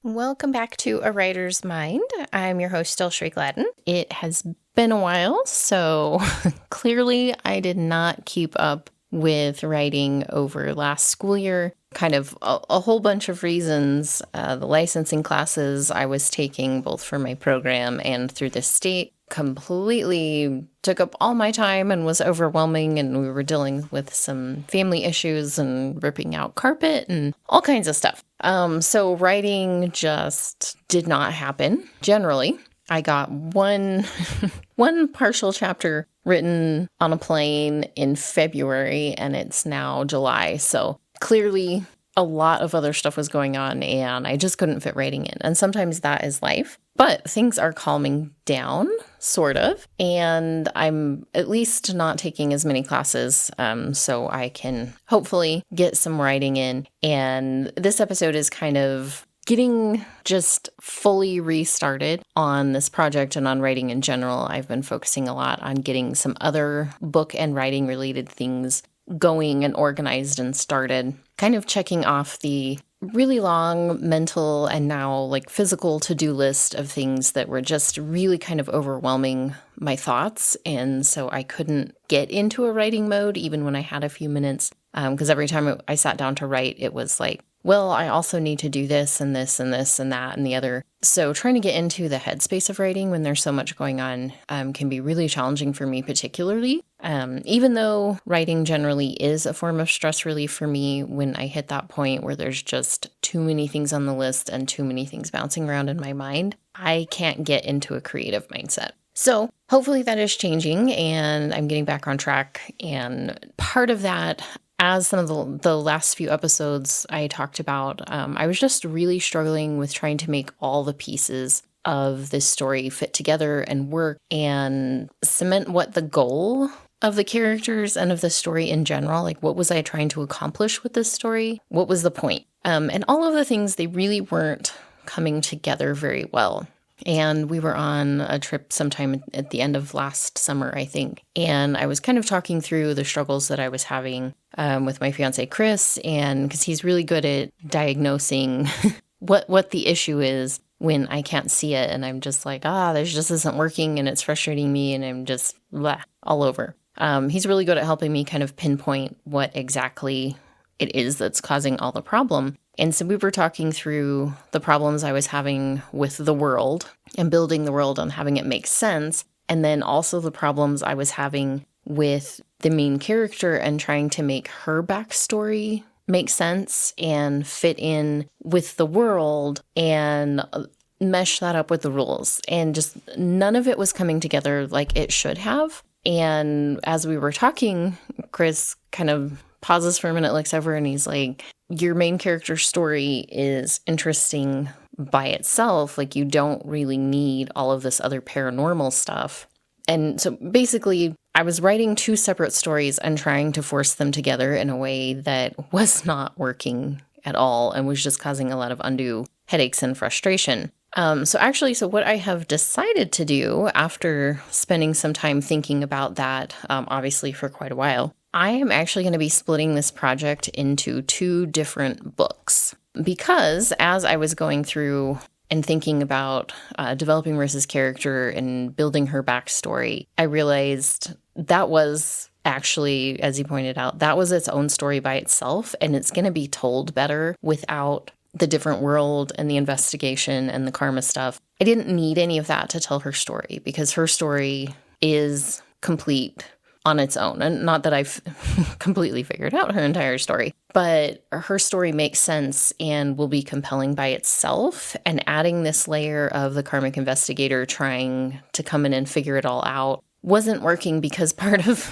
Welcome back to A Writer's Mind. I'm your host, DelSheree. It has been a while, so clearly I did not keep up with writing over last school year. Kind of a whole bunch of reasons. The licensing classes I was taking, both for my program and through the state, completely took up all my time and was overwhelming, and we were dealing with some family issues and ripping out carpet and all kinds of stuff. So writing just did not happen. Generally, I got one partial chapter written on a plane in February, and it's now July. So clearly a lot of other stuff was going on, and I just couldn't fit writing in. And sometimes that is life. But things are calming down, sort of, and I'm at least not taking as many classes, so I can hopefully get some writing in. And this episode is kind of getting just fully restarted on this project and on writing in general. I've been focusing a lot on getting some other book and writing related things going and organized and started, kind of checking off the really long mental and now like physical to-do list of things that were just really kind of overwhelming my thoughts. And so I couldn't get into a writing mode even when I had a few minutes, because every time I sat down to write, it was like, well, I also need to do this and this and this and that and the other. So trying to get into the headspace of writing when there's so much going on can be really challenging for me particularly. Even though writing generally is a form of stress relief for me, when I hit that point where there's just too many things on the list and too many things bouncing around in my mind, I can't get into a creative mindset. So hopefully that is changing and I'm getting back on track. And part of that, as some of the last few episodes I talked about, I was just really struggling with trying to make all the pieces of this story fit together and work and cement what the goal of the characters and of the story in general, like what was I trying to accomplish with this story? What was the point? And all of the things, they really weren't coming together very well. And we were on a trip sometime at the end of last summer, I think. And I was kind of talking through the struggles that I was having with my fiance, Chris, and because he's really good at diagnosing what the issue is when I can't see it. And I'm just like, this just isn't working and it's frustrating me and I'm just all over. He's really good at helping me kind of pinpoint what exactly it is that's causing all the problem. And so we were talking through the problems I was having with the world and building the world and having it make sense. And then also the problems I was having with the main character and trying to make her backstory make sense and fit in with the world and mesh that up with the rules. And just none of it was coming together like it should have. And as we were talking, Chris kind of pauses for a minute, looks over, and he's like, your main character story is interesting by itself. Like, you don't really need all of this other paranormal stuff. And so basically, I was writing two separate stories and trying to force them together in a way that was not working at all and was just causing a lot of undue headaches and frustration. So what I have decided to do after spending some time thinking about that, obviously for quite a while, I am actually going to be splitting this project into two different books, because as I was going through and thinking about developing Marissa's character and building her backstory, I realized that was actually, as you pointed out, that was its own story by itself, and it's going to be told better without the different world and the investigation and the karma stuff. I didn't need any of that to tell her story, because her story is complete on its own. And not that I've completely figured out her entire story, but her story makes sense and will be compelling by itself. And adding this layer of the karmic investigator trying to come in and figure it all out wasn't working, because part of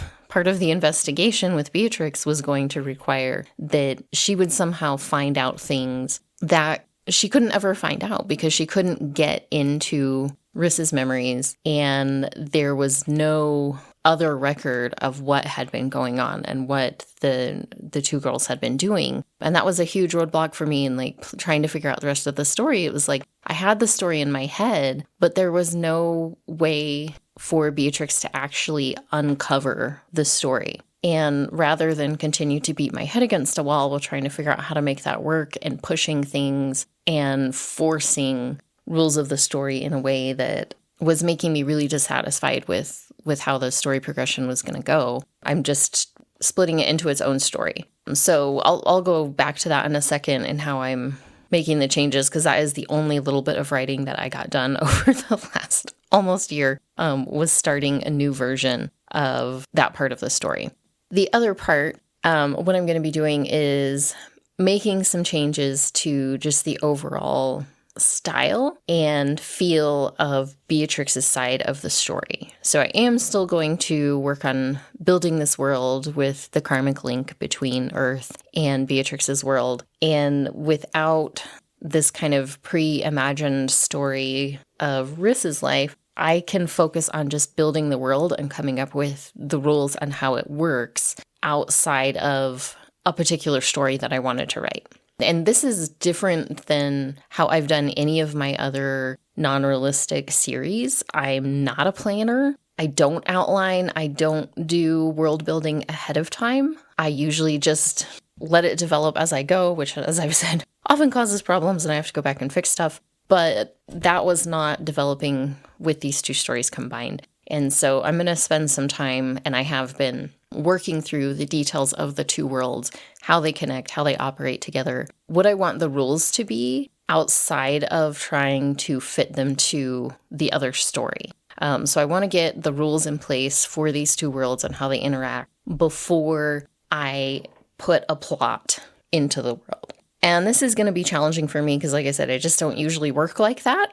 the investigation with Beatrix was going to require that she would somehow find out things that she couldn't ever find out, because she couldn't get into Rissa's memories, and there was no other record of what had been going on and what the two girls had been doing. And that was a huge roadblock for me in like trying to figure out the rest of the story. It was like I had the story in my head, but there was no way for Beatrix to actually uncover the story. And rather than continue to beat my head against a wall while trying to figure out how to make that work and pushing things and forcing rules of the story in a way that was making me really dissatisfied with how the story progression was going to go. I'm just splitting it into its own story. So I'll go back to that in a second and how I'm making the changes, because that is the only little bit of writing that I got done over the last almost year, was starting a new version of that part of the story. The other part, what I'm going to be doing is making some changes to just the overall style and feel of Beatrix's side of the story. So I am still going to work on building this world with the karmic link between Earth and Beatrix's world. And without this kind of pre-imagined story of Riss's life, I can focus on just building the world and coming up with the rules on how it works outside of a particular story that I wanted to write. And this is different than how I've done any of my other non-realistic series. I'm not a planner. I don't outline. I don't do world building ahead of time. I usually just let it develop as I go, which, as I've said, often causes problems and I have to go back and fix stuff. But that was not developing with these two stories combined. And so I'm going to spend some time, and I have been, working through the details of the two worlds, how they connect, how they operate together, what I want the rules to be outside of trying to fit them to the other story. So I want to get the rules in place for these two worlds and how they interact before I put a plot into the world. And this is going to be challenging for me because, like I said, I just don't usually work like that.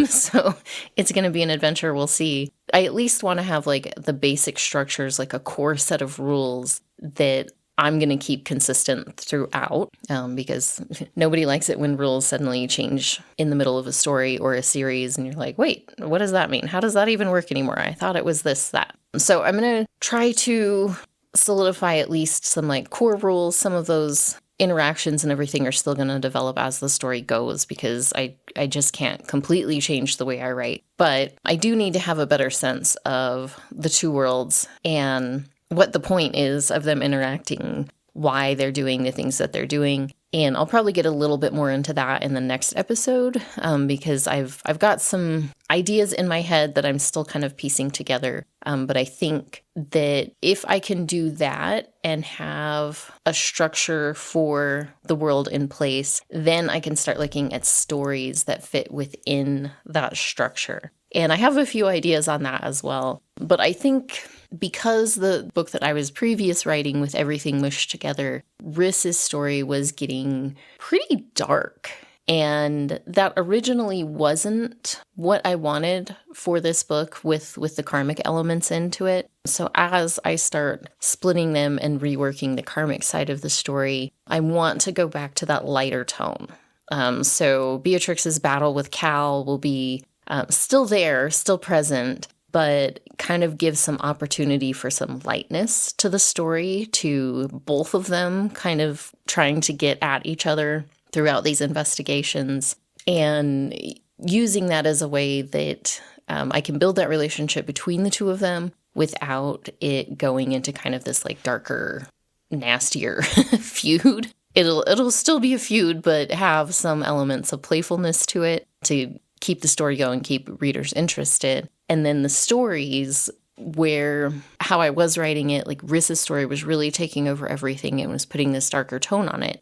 So it's going to be an adventure. We'll see. I at least want to have like the basic structures, like a core set of rules that I'm going to keep consistent throughout, because nobody likes it when rules suddenly change in the middle of a story or a series. And you're like, wait, what does that mean? How does that even work anymore? I thought it was this, that. So I'm going to try to solidify at least some like core rules. Some of those interactions and everything are still going to develop as the story goes, because I just can't completely change the way I write. But I do need to have a better sense of the two worlds and what the point is of them interacting, why they're doing the things that they're doing. And I'll probably get a little bit more into that in the next episode, because I've got some ideas in my head that I'm still kind of piecing together. But I think that if I can do that and have a structure for the world in place, then I can start looking at stories that fit within that structure. And I have a few ideas on that as well. But I think because the book that I was previous writing with everything mushed together, Riss's story was getting pretty dark. And that originally wasn't what I wanted for this book with the karmic elements into it. So as I start splitting them and reworking the karmic side of the story, I want to go back to that lighter tone. So Beatrix's battle with Cal will be still there, still present, but kind of give some opportunity for some lightness to the story, to both of them kind of trying to get at each other throughout these investigations, and using that as a way that I can build that relationship between the two of them without it going into kind of this like darker, nastier feud. It'll still be a feud, but have some elements of playfulness to it to keep the story going, keep readers interested. And then the stories where how I was writing it, like Riss's story was really taking over everything and was putting this darker tone on it,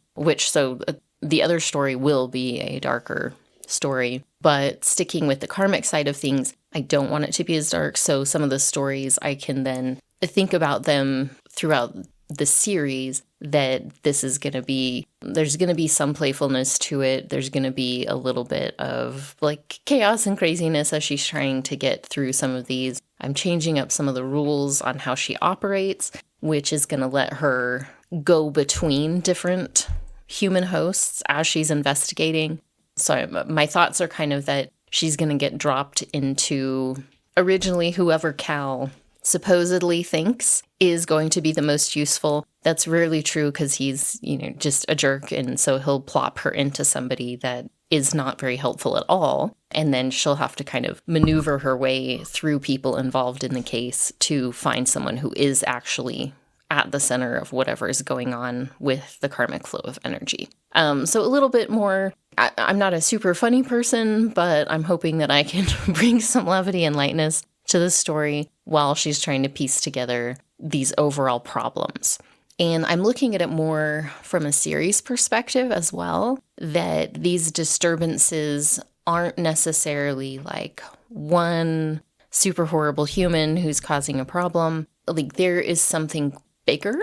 the other story will be a darker story, but sticking with the karmic side of things, I don't want it to be as dark. So some of the stories I can then think about them throughout the series, that this is going to be, there's going to be some playfulness to it. There's going to be a little bit of like chaos and craziness as she's trying to get through some of these. I'm changing up some of the rules on how she operates, which is going to let her go between different human hosts as she's investigating. So my thoughts are kind of that she's going to get dropped into originally whoever Cal supposedly thinks is going to be the most useful. That's rarely true because he's, just a jerk. And so he'll plop her into somebody that is not very helpful at all. And then she'll have to kind of maneuver her way through people involved in the case to find someone who is actually at the center of whatever is going on with the karmic flow of energy. So a little bit more, I'm not a super funny person, but I'm hoping that I can bring some levity and lightness to the story while she's trying to piece together these overall problems. And I'm looking at it more from a series perspective as well, that these disturbances aren't necessarily like one super horrible human who's causing a problem. Like there is something bigger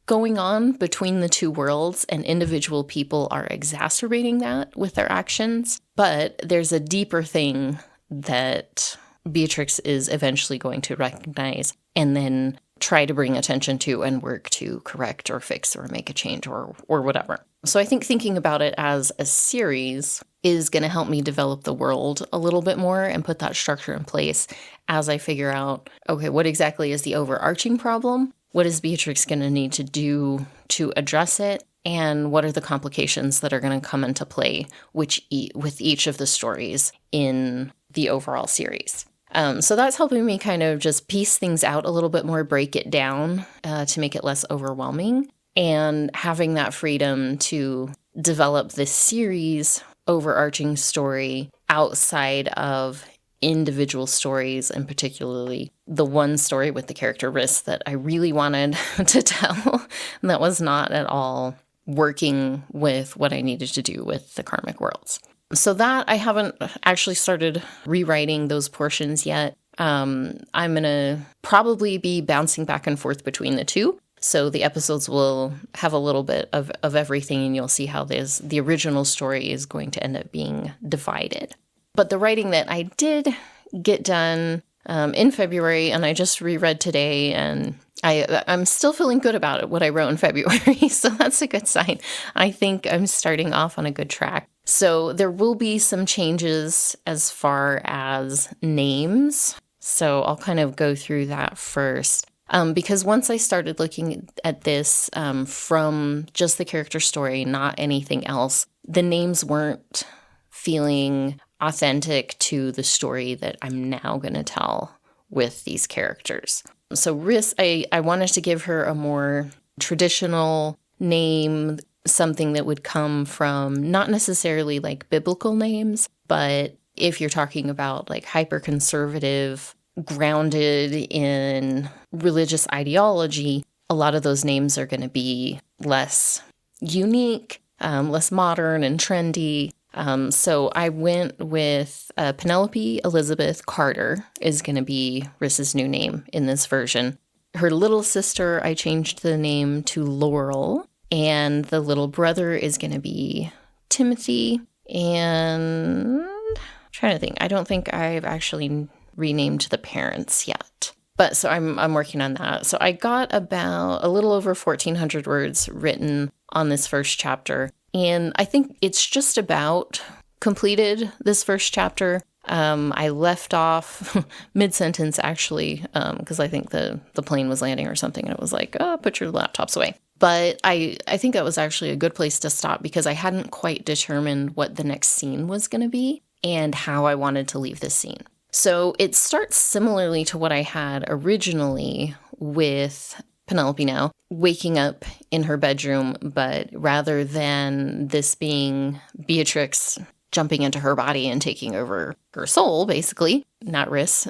going on between the two worlds, and individual people are exacerbating that with their actions. But there's a deeper thing that Beatrix is eventually going to recognize and then try to bring attention to and work to correct or fix or make a change or whatever. So I think thinking about it as a series is going to help me develop the world a little bit more and put that structure in place as I figure out, okay, what exactly is the overarching problem? What is Beatrix going to need to do to address it? And what are the complications that are going to come into play with each of the stories in the overall series? So that's helping me kind of just piece things out a little bit more, break it down to make it less overwhelming, and having that freedom to develop this series overarching story outside of individual stories, and particularly the one story with the character Riss that I really wanted to tell and that was not at all working with what I needed to do with the karmic worlds. So that I haven't actually started rewriting those portions yet. I'm going to probably be bouncing back and forth between the two. So the episodes will have a little bit of everything, and you'll see how the original story is going to end up being divided. But the writing that I did get done in February, and I just reread today, and I'm still feeling good about it, what I wrote in February. So that's a good sign. I think I'm starting off on a good track. So there will be some changes as far as names. So I'll kind of go through that first. Because once I started looking at this from just the character story, not anything else, the names weren't feeling authentic to the story that I'm now going to tell with these characters. So Riss, I wanted to give her a more traditional name, something that would come from not necessarily like biblical names, but if you're talking about like hyper-conservative, grounded in religious ideology, a lot of those names are going to be less unique, less modern and trendy. So I went with Penelope Elizabeth Carter is going to be Riss's new name in this version. Her little sister, I changed the name to Laurel, and the little brother is going to be Timothy. And I'm trying to think, I don't think I've actually renamed the parents yet. But so I'm working on that. So I got about a little over 1,400 words written on this first chapter. And I think it's just about completed this first chapter. I left off mid-sentence, actually, because I think the plane was landing or something. And it was like, oh, put your laptops away. But I think that was actually a good place to stop because I hadn't quite determined what the next scene was going to be and how I wanted to leave this scene. So it starts similarly to what I had originally with Penelope now, waking up in her bedroom, but rather than this being Beatrix jumping into her body and taking over her soul, basically, not Riss,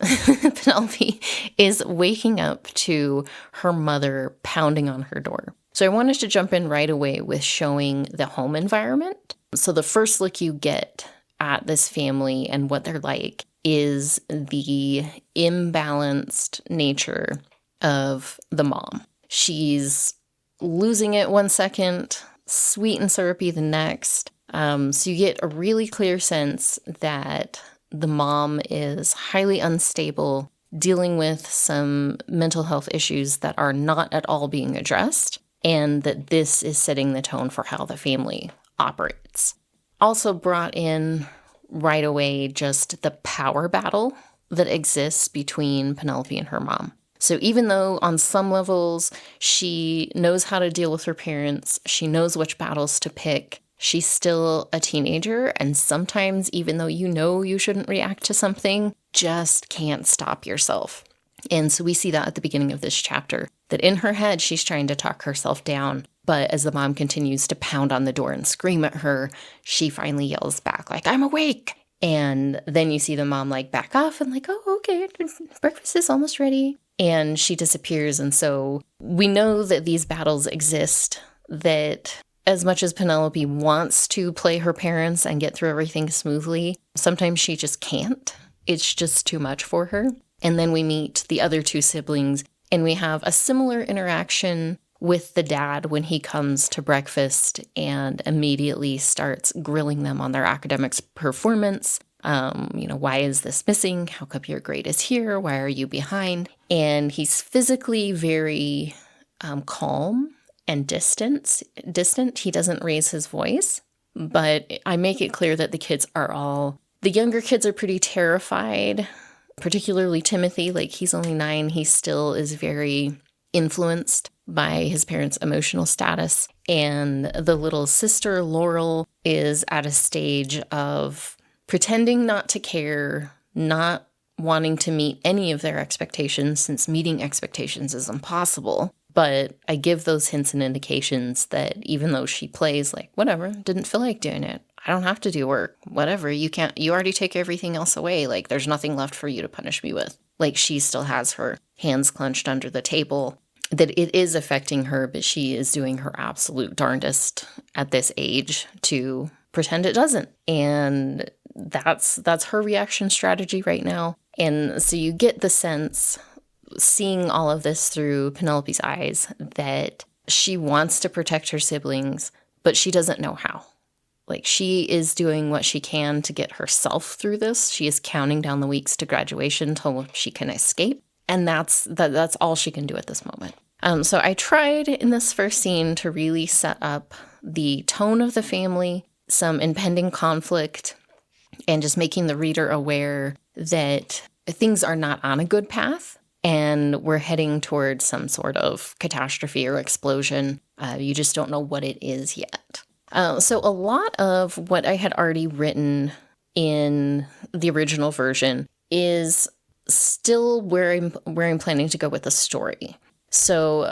Penelope is waking up to her mother pounding on her door. So I wanted to jump in right away with showing the home environment. So the first look you get at this family and what they're like is the imbalanced nature of the mom. She's losing it one second, sweet and syrupy the next. So you get a really clear sense that the mom is highly unstable, dealing with some mental health issues that are not at all being addressed, and that this is setting the tone for how the family operates. Also brought in right away just the power battle that exists between Penelope and her mom. So even though on some levels she knows how to deal with her parents, she knows which battles to pick, she's still a teenager, and sometimes even though you know you shouldn't react to something, just can't stop yourself. And so we see that at the beginning of this chapter. that in her head, she's trying to talk herself down. But as the mom continues to pound on the door and scream at her, she finally yells back, like, I'm awake. And then you see the mom like back off and like, oh, okay, breakfast is almost ready. And she disappears. And so we know that these battles exist, that as much as Penelope wants to play her parents and get through everything smoothly, sometimes she just can't. It's just too much for her. And then we meet the other two siblings, and we have a similar interaction with the dad when he comes to breakfast and immediately starts grilling them on their academics performance. Why is this missing? How come your grade is here? Why are you behind? And he's physically very calm and distant. He doesn't raise his voice, but I make it clear that the younger kids are pretty terrified, particularly Timothy. Like, he's only 9. He still is very influenced by his parents' emotional status. And the little sister, Laurel, is at a stage of pretending not to care, not wanting to meet any of their expectations, since meeting expectations is impossible. But I give those hints and indications that even though she plays like, whatever, didn't feel like doing it, I don't have to do work, whatever, you already take everything else away, like there's nothing left for you to punish me with. Like, she still has her hands clenched under the table, that it is affecting her, but she is doing her absolute darndest at this age to pretend it doesn't. And that's her reaction strategy right now. And so you get the sense, seeing all of this through Penelope's eyes, that she wants to protect her siblings, but she doesn't know how. Like, she is doing what she can to get herself through this. She is counting down the weeks to graduation until she can escape. And that's all she can do at this moment. So I tried in this first scene to really set up the tone of the family, some impending conflict, and just making the reader aware that things are not on a good path and we're heading towards some sort of catastrophe or explosion. You just don't know what it is yet. So a lot of what I had already written in the original version is still where I'm planning to go with the story. So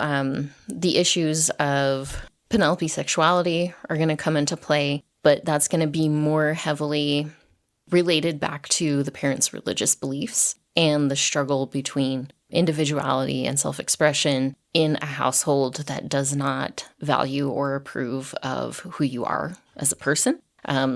the issues of Penelope's sexuality are going to come into play, but that's going to be more heavily related back to the parents' religious beliefs and the struggle between individuality and self-expression in a household that does not value or approve of who you are as a person.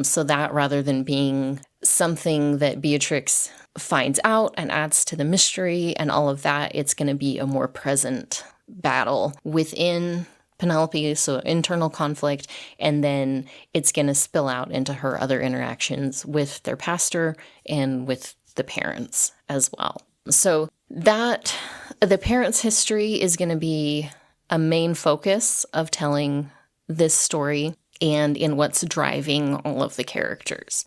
So that, rather than being something that Beatrix finds out and adds to the mystery and all of that, it's going to be a more present battle within Penelope, so internal conflict, and then it's going to spill out into her other interactions with their pastor and with the parents as well. So that the parents' history is going to be a main focus of telling this story and in what's driving all of the characters.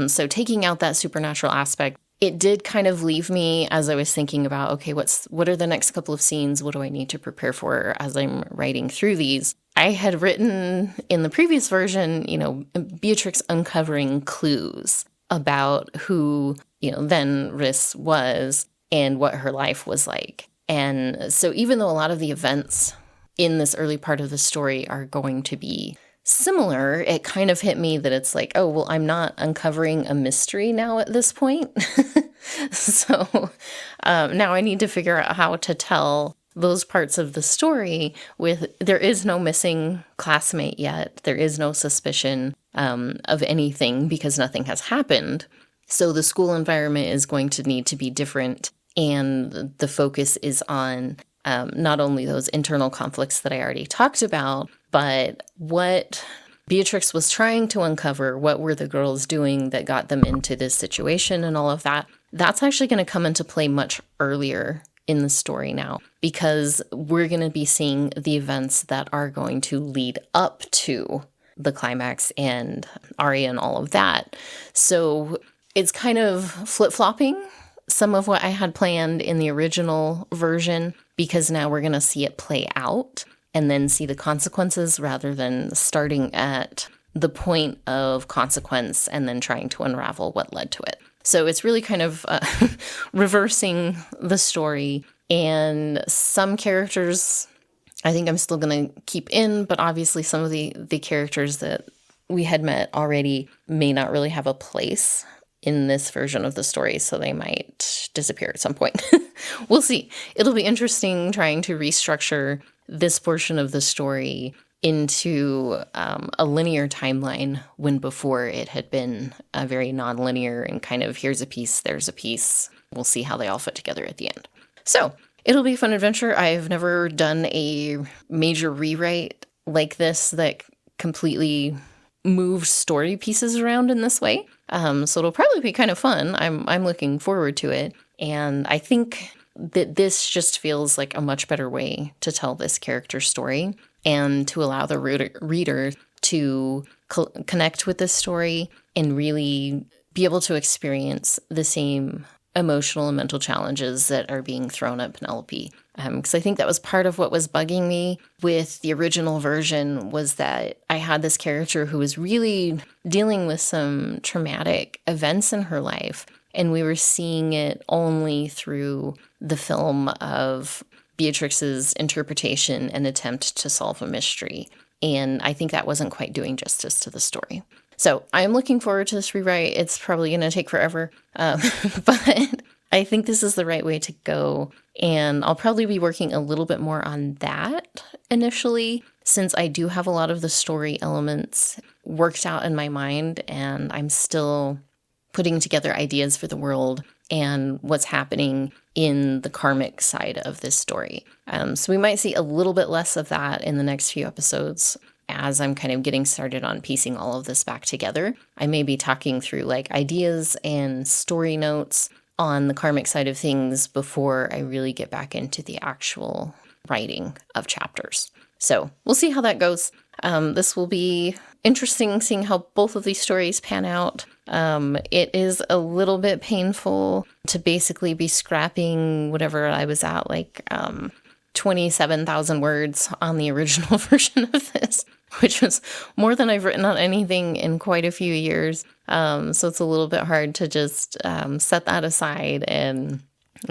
So taking out that supernatural aspect, it did kind of leave me as I was thinking about, okay, what are the next couple of scenes? What do I need to prepare for as I'm writing through these? I had written in the previous version, Beatrix uncovering clues about who, then Rhys was and what her life was like. And so even though a lot of the events in this early part of the story are going to be similar, it kind of hit me that it's like, oh, well, I'm not uncovering a mystery now at this point. So now I need to figure out how to tell those parts of the story with, there is no missing classmate yet. There is no suspicion of anything because nothing has happened. So the school environment is going to need to be different. And the focus is on not only those internal conflicts that I already talked about, but what Beatrix was trying to uncover, what were the girls doing that got them into this situation and all of that. That's actually going to come into play much earlier in the story now, because we're going to be seeing the events that are going to lead up to the climax and Arya and all of that. So it's kind of flip-flopping some of what I had planned in the original version, because now we're going to see it play out and then see the consequences rather than starting at the point of consequence and then trying to unravel what led to it. So it's really kind of reversing the story And some characters I think I'm still going to keep in, but obviously some of the characters that we had met already may not really have a place in this version of the story, so they might disappear at some point. We'll see. It'll be interesting trying to restructure this portion of the story into a linear timeline when before it had been a very non-linear and kind of here's a piece, there's a piece. We'll see how they all fit together at the end. So it'll be a fun adventure. I've never done a major rewrite like this that completely moved story pieces around in this way. So it'll probably be kind of fun. I'm looking forward to it. And I think that this just feels like a much better way to tell this character story and to allow the reader to connect with this story and really be able to experience the same emotional and mental challenges that are being thrown at Penelope. Because I think that was part of what was bugging me with the original version was that I had this character who was really dealing with some traumatic events in her life, and we were seeing it only through the film of Beatrix's interpretation and attempt to solve a mystery. And I think that wasn't quite doing justice to the story. So I'm looking forward to this rewrite. It's probably going to take forever, but I think this is the right way to go. And I'll probably be working a little bit more on that initially, since I do have a lot of the story elements worked out in my mind, and I'm still putting together ideas for the world and what's happening in the karmic side of this story. So we might see a little bit less of that in the next few episodes as I'm kind of getting started on piecing all of this back together. I may be talking through like ideas and story notes on the karmic side of things before I really get back into the actual writing of chapters. So we'll see how that goes. This will be interesting seeing how both of these stories pan out. It is a little bit painful to basically be scrapping whatever I was at, like 27,000 words on the original version of this, which was more than I've written on anything in quite a few years. So it's a little bit hard to just set that aside and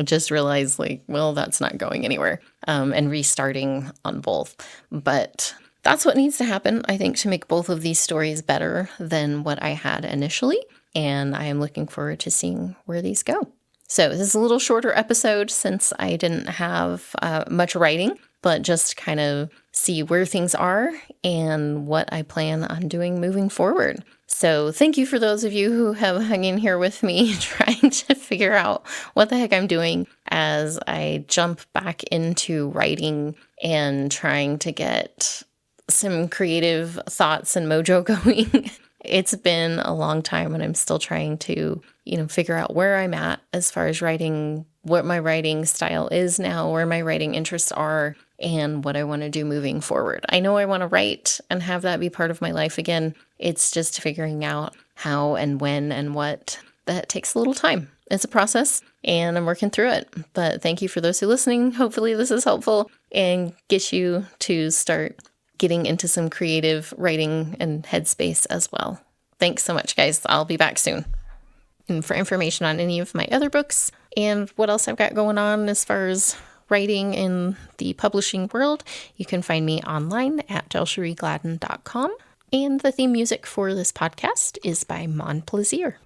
just realize, like, well, that's not going anywhere, and restarting on both. But that's what needs to happen, I think, to make both of these stories better than what I had initially. And I am looking forward to seeing where these go. So this is a little shorter episode since I didn't have much writing, but just kind of see where things are and what I plan on doing moving forward. So thank you for those of you who have hung in here with me trying to figure out what the heck I'm doing as I jump back into writing and trying to get some creative thoughts and mojo going. It's been a long time and I'm still trying to, figure out where I'm at as far as writing, what my writing style is now, where my writing interests are, and what I want to do moving forward. I know I want to write and have that be part of my life again. It's just figuring out how and when and what. That takes a little time. It's a process and I'm working through it. But thank you for those who are listening. Hopefully this is helpful and gets you to start getting into some creative writing and headspace as well. Thanks so much, guys. I'll be back soon. And for information on any of my other books and what else I've got going on as far as writing in the publishing world, you can find me online at DelShereeGladden.com. And the theme music for this podcast is by Mon Plaisir.